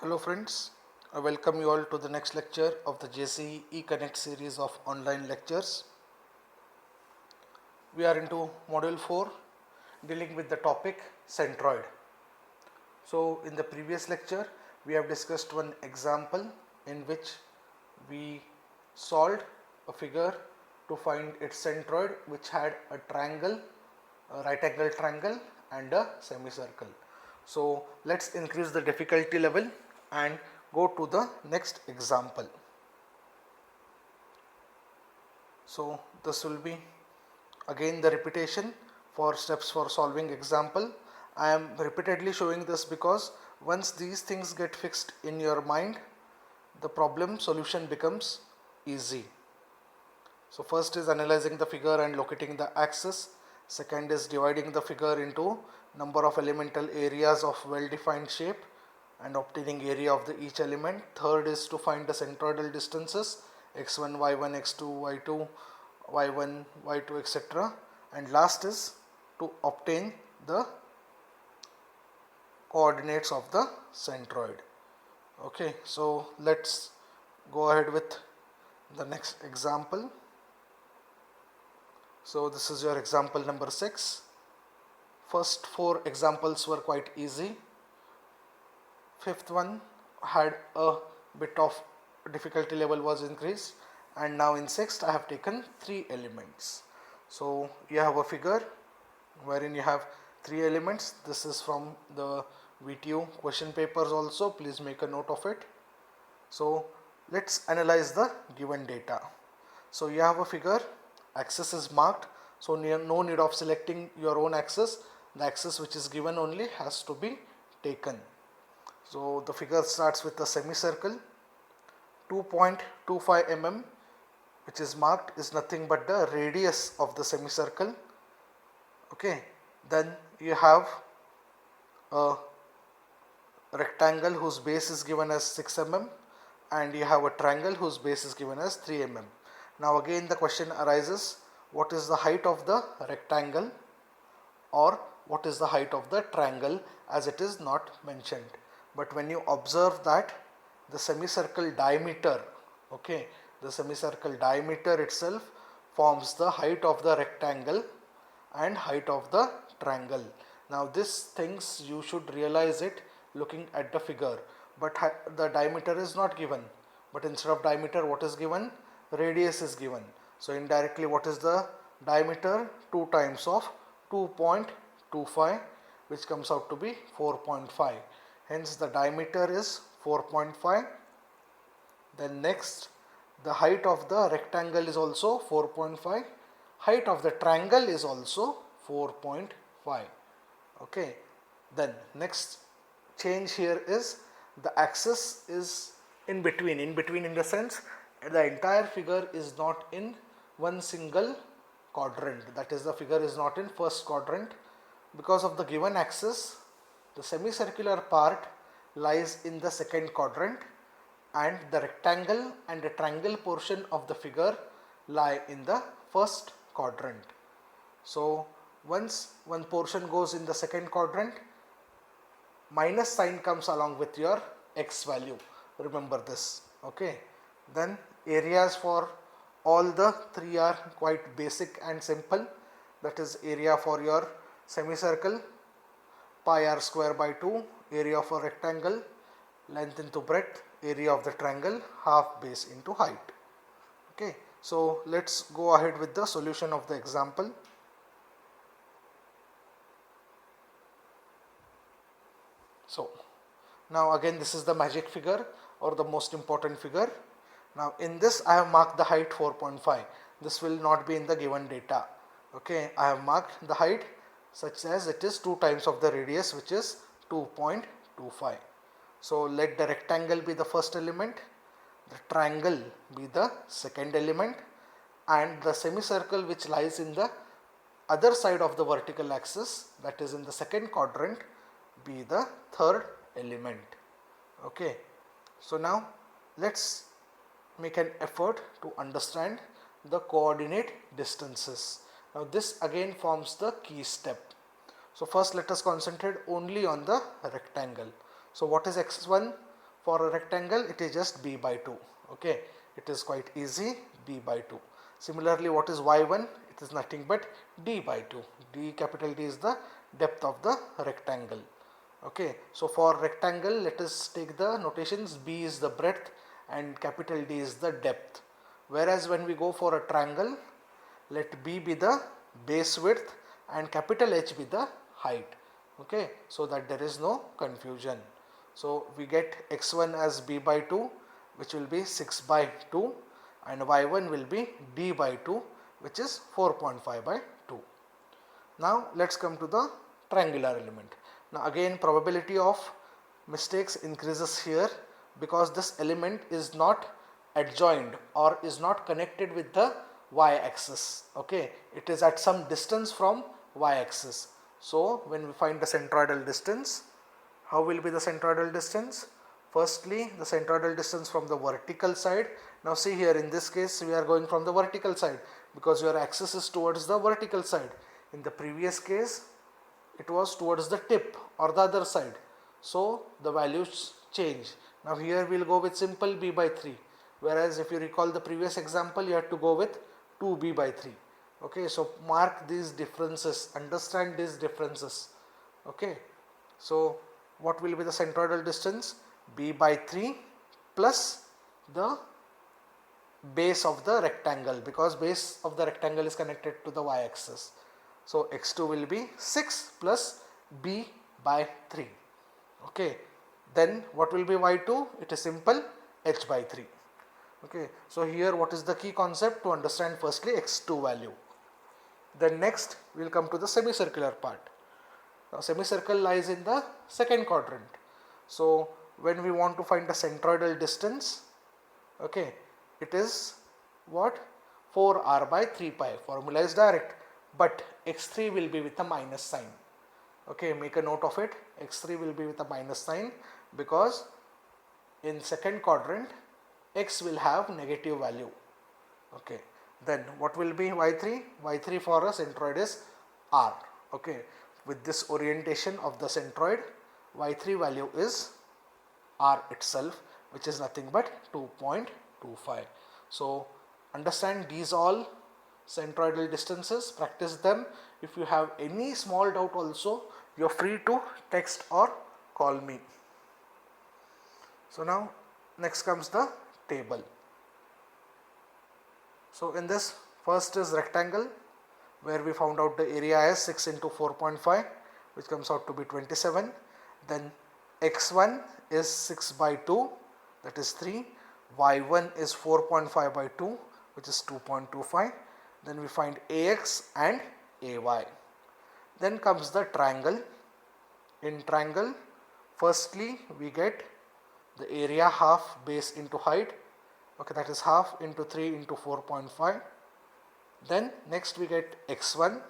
Hello friends, I welcome you all to the next lecture of the JCE Connect series of online lectures. We are into module 4 dealing with the topic Centroid. So in the previous lecture we have discussed one example in which we solved a figure to find its centroid, which had a triangle, a right angle triangle and a semicircle. So let's increase the difficulty level and go to the next example. So this will be again the repetition for steps for solving example. I am repeatedly showing this because once these things get fixed in your mind, the problem solution becomes easy. So first is analyzing the figure and locating the axis. Second is dividing the figure into number of elemental areas of well-defined shape and obtaining area of each element. Third is to find the centroidal distances x1, y1, x2, y2, y1, y2, etc. And last is to obtain the coordinates of the centroid. Okay, so let's go ahead with the next example. So this is your example number 6. First 4 examples were quite easy. Fifth one had a bit of difficulty level was increased, and now in sixth I have taken 3 elements. So you have a figure wherein you have 3 elements. This is from the VTU question papers also, please make a note of it. So let's analyze the given data. So you have a figure, axis is marked, so no need of selecting your own axis. The axis which is given only has to be taken. So the figure starts with a semicircle. 2.25 mm which is marked is nothing but the radius of the semicircle. Okay, then you have a rectangle whose base is given as 6 mm and you have a triangle whose base is given as 3 mm. Now again the question arises, what is the height of the rectangle or what is the height of the triangle, as it is not mentioned. But when you observe that the semicircle diameter, okay, the semicircle diameter itself forms the height of the rectangle and height of the triangle. Now these things you should realize it looking at the figure, but the diameter is not given, but instead of diameter what is given? Radius is given. So indirectly what is the diameter? 2 times of 2.25, which comes out to be 4.5. Hence the diameter is 4.5. Then next, the height of the rectangle is also 4.5. Height of the triangle is also 4.5. Okay. Then next change here is the axis is in between in the sense the entire figure is not in one single quadrant, that is the figure is not in first quadrant. Because of the given axis, the semicircular part lies in the second quadrant and the rectangle and the triangle portion of the figure lie in the first quadrant. So once one portion goes in the second quadrant, minus sign comes along with your x value, remember this. Okay, then areas for all the 3 are quite basic and simple. That is area for your semicircle, pi r square by 2, area of a rectangle, length into breadth, area of the triangle, half base into height. Okay, so let's go ahead with the solution of the example. So now again this is the magic figure or the most important figure. Now in this I have marked the height 4.5. This will not be in the given data. Okay, I have marked the height such as it is 2 times of the radius, which is 2.25. So let the rectangle be the first element, the triangle be the second element, and the semicircle which lies in the other side of the vertical axis, that is in the second quadrant, be the third element. Okay, so now let's make an effort to understand the coordinate distances. Now this again forms the key step. So first let us concentrate only on the rectangle. So what is x1? For a rectangle it is just b by 2. Okay, it is quite easy, b by 2. Similarly, what is y1? It is nothing but d by 2. D, capital D, is the depth of the rectangle. Okay, so for rectangle let us take the notations. B is the breadth and capital D is the depth. Whereas when we go for a triangle, let B be the base width and capital H be the height. Okay, so that there is no confusion. So we get x1 as b by 2, which will be 6 by 2, and y1 will be d by 2, which is 4.5 by 2. Now let's come to the triangular element. Now again, probability of mistakes increases here because this element is not adjoined or is not connected with the y-axis. Okay, it is at some distance from y-axis. So when we find the centroidal distance, how will be the centroidal distance? Firstly, the centroidal distance from the vertical side. Now see here, in this case we are going from the vertical side because your axis is towards the vertical side. In the previous case it was towards the tip or the other side, so the values change. Now here we will go with simple b by 3, whereas if you recall the previous example, you had to go with 2b by 3. Okay, so mark these differences, understand these differences. Okay, so what will be the centroidal distance? B by 3 plus the base of the rectangle, because base of the rectangle is connected to the y-axis. So x2 will be 6 plus b by 3. Okay, then what will be y2? It is simple, h by 3. Okay, so here what is the key concept to understand? Firstly, x2 value. Then next we will come to the semicircular part. Now semicircle lies in the second quadrant. So when we want to find the centroidal distance, okay, it is what? 4r by 3 pi. Formula is direct, but x3 will be with a minus sign. Okay, make a note of it. X3 will be with a minus sign because in second quadrant x will have negative value. Okay, then what will be y3? Y3 for a centroid is r. Okay, with this orientation of the centroid, y3 value is r itself, which is nothing but 2.25. So understand these all centroidal distances, practice them. If you have any small doubt also, you are free to text or call me. So now next comes the table. So in this, first is rectangle, where we found out the area as 6 into 4.5, which comes out to be 27. Then x1 is 6 by 2, that is 3. y1 is 4.5 by 2, which is 2.25. Then we find ax and ay. Then comes the triangle. In triangle, firstly we get the area half base into height. Okay, that is half into 3 into 4.5. Then next we get x1.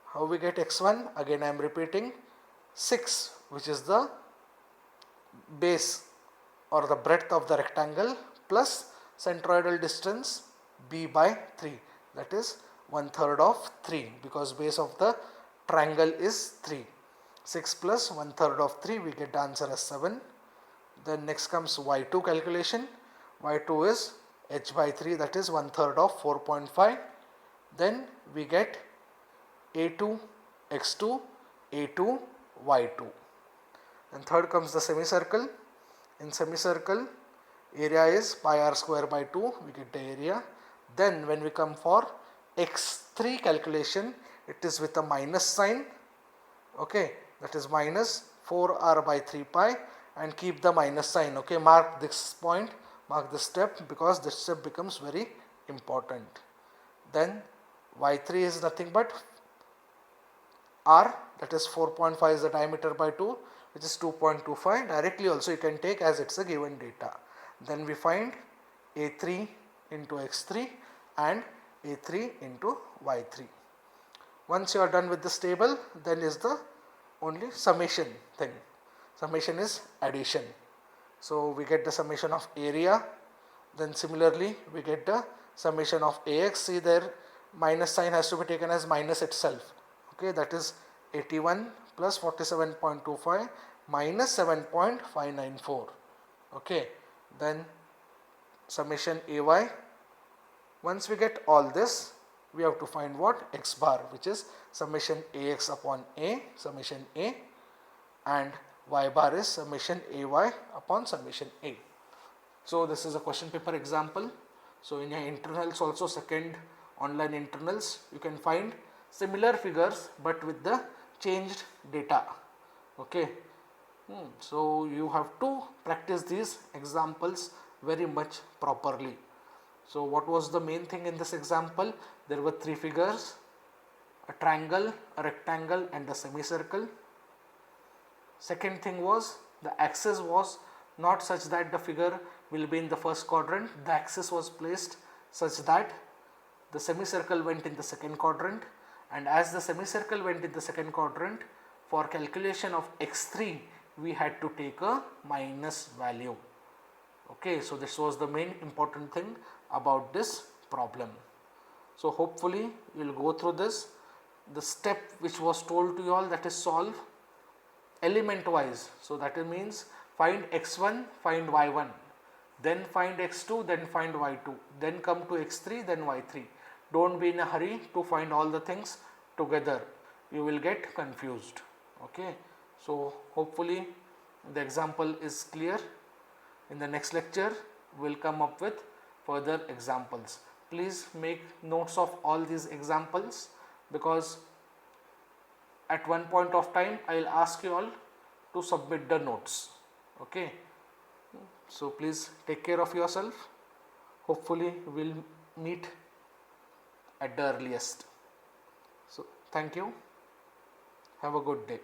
How we get x1? Again I am repeating, 6, which is the base or the breadth of the rectangle, plus centroidal distance b by 3, that is 1/3 of 3, because base of the triangle is 3. 6 plus 1/3 of 3, we get the answer as 7. Then next comes y2 calculation. Y2 is h by 3, that is 1/3 of 4.5. Then we get a2 x2, a2 y2. And third comes the semicircle. In semicircle, area is pi r square by 2, we get the area. Then when we come for x3 calculation, it is with a minus sign. Okay, that is minus 4r by 3 pi, and keep the minus sign. Okay, mark this point, mark this step, because this step becomes very important. Then y3 is nothing but r, that is 4.5 is the diameter by 2, which is 2.25. Directly also you can take as it's a given data. Then we find a3 into x3 and a3 into y3. Once you are done with this table, then is the only summation thing. Summation is addition. So we get the summation of area. Then similarly we get the summation of ax. See, there minus sign has to be taken as minus itself. Okay, that is 81 plus 47.25 minus 7.594. Okay, then summation ay. Once we get all this, we have to find what? X bar, which is summation ax upon a, summation a, and y bar is summation ay upon summation a. So this is a question paper example. So in your internals also, second online internals, you can find similar figures but with the changed data. Okay. So you have to practice these examples very much properly. So what was the main thing in this example? There were three figures: a triangle, a rectangle, and a semicircle. Second thing was, the axis was not such that the figure will be in the first quadrant. The axis was placed such that the semicircle went in the second quadrant, and as the semicircle went in the second quadrant, for calculation of x3 we had to take a minus value. Okay, so this was the main important thing about this problem. So hopefully you will go through this. The step which was told to you all, that is solve element wise. So that means find x1, find y1, then find x2, then find y2, then come to x3, then y3. Don't be in a hurry to find all the things together, you will get confused. Okay, so hopefully the example is clear. In the next lecture we will come up with further examples. Please make notes of all these examples, because at one point of time I will ask you all to submit the notes. Okay, so please take care of yourself. Hopefully we will meet at the earliest. So thank you, have a good day.